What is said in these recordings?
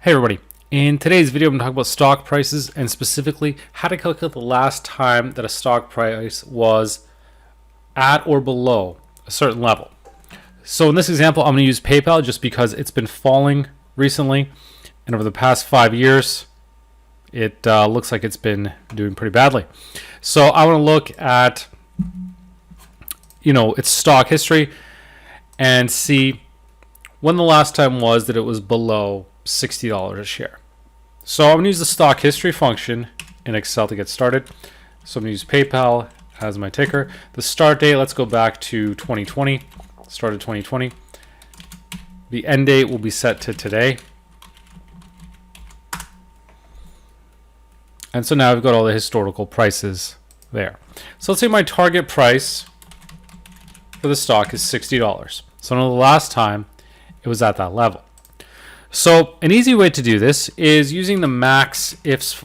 Hey everybody, in today's video I'm going to talk about stock prices and specifically how to calculate the last time that a stock price was at or below a certain level. So in this example I'm going to use PayPal just because it's been falling recently, and over the past 5 years it looks like it's been doing pretty badly. So I want to look at its stock history and see when the last time was that it was below $60 a share. So I'm going to use the stock history function in Excel to get started. So I'm going to use PayPal as my ticker. The start date, let's go back to 2020. Started 2020. The end date will be set to today. And so now I've got all the historical prices there. So let's say my target price for the stock is $60. So the last time it was at that level. So an easy way to do this is using the MaxIFs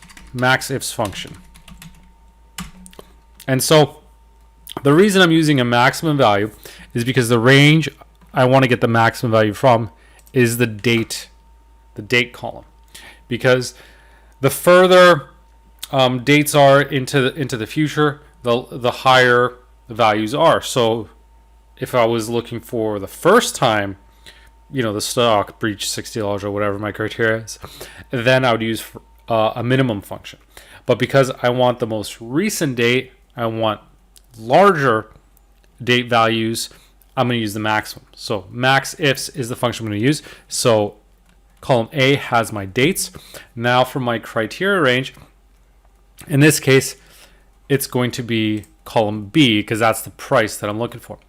function. And so the reason I'm using a maximum value is because the range I want to get the maximum value from is the date column. Because the further dates are into the future, the higher the values are. So if I was looking for the first time the stock breached $60 or whatever my criteria is, then I would use a minimum function. But because I want the most recent date, I want larger date values, I'm going to use the maximum. So MaxIFs is the function I'm going to use. So column A has my dates. Now for my criteria range, in this case, it's going to be column B because that's the price that I'm looking for.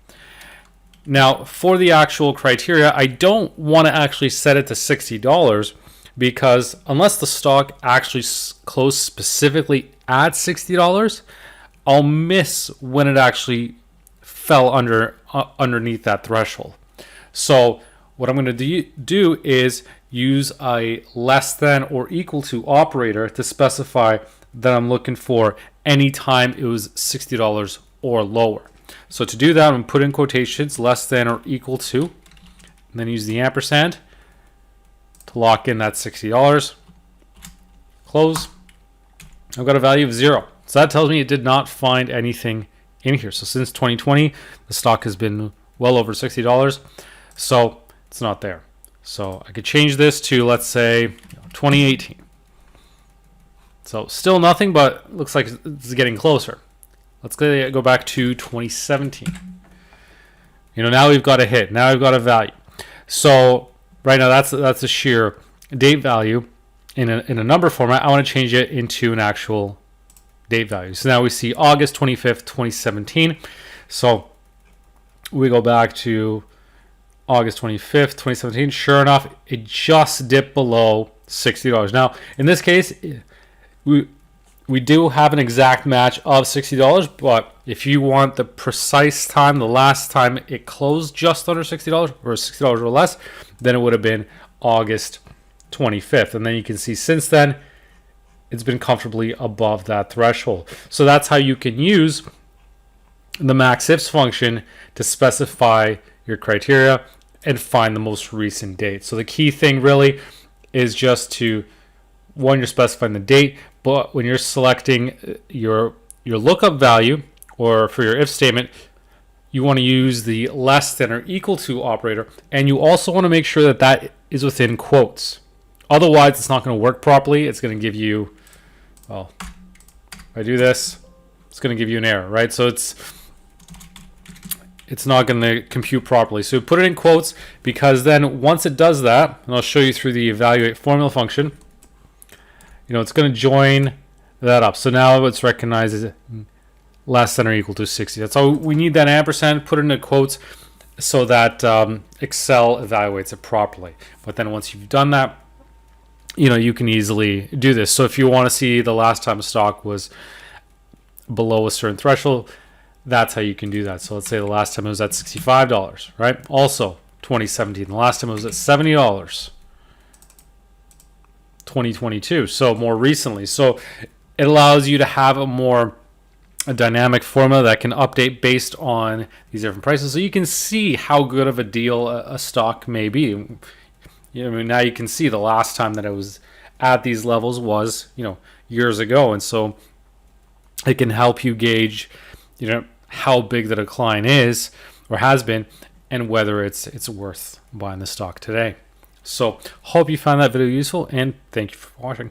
Now, for the actual criteria, I don't want to actually set it to $60 because unless the stock actually closed specifically at $60, I'll miss when it actually fell underneath that threshold. So what I'm going to do is use a less than or equal to operator to specify that I'm looking for any time it was $60 or lower. So to do that, I'm going to put in quotations less than or equal to, and then use the ampersand to lock in that $60. Close. I've got a value of 0. So that tells me it did not find anything in here. So since 2020, the stock has been well over $60. So it's not there. So I could change this to, let's say, 2018. So still nothing, but looks like it's getting closer. Let's go back to 2017. Now we've got a hit. Now we've got a value. So right now that's a sheer date value in a number format. I want to change it into an actual date value. So now we see August 25th, 2017. So we go back to August 25th, 2017. Sure enough, it just dipped below $60. Now in this case, we do have an exact match of $60, but if you want the precise time, the last time it closed just under $60 or $60 or less, then it would have been August 25th. And then you can see since then, it's been comfortably above that threshold. So that's how you can use the MaxIFs function to specify your criteria and find the most recent date. So the key thing really is just to, one, you're specifying the date, but when you're selecting your lookup value or for your if statement, you want to use the less than or equal to operator, and you also want to make sure that that is within quotes. Otherwise, it's not going to work properly. It's going to give you, well, if I do this, it's going to give you an error, right? So it's not going to compute properly. So put it in quotes, because then once it does that, and I'll show you through the evaluate formula function, it's going to join that up. So now it's recognized as less than or equal to 60. That's all we need, that ampersand, put it into quotes so that Excel evaluates it properly. But then once you've done that, you can easily do this. So if you want to see the last time a stock was below a certain threshold, that's how you can do that. So let's say the last time it was at $65, right? Also 2017, the last time it was at $70. 2022, so more recently. So it allows you to have a dynamic formula that can update based on these different prices, so you can see how good of a deal a stock may be. I mean, now you can see the last time that I was at these levels was, years ago. And so it can help you gauge, how big the decline is or has been and whether it's worth buying the stock today. So hope you found that video useful, and thank you for watching.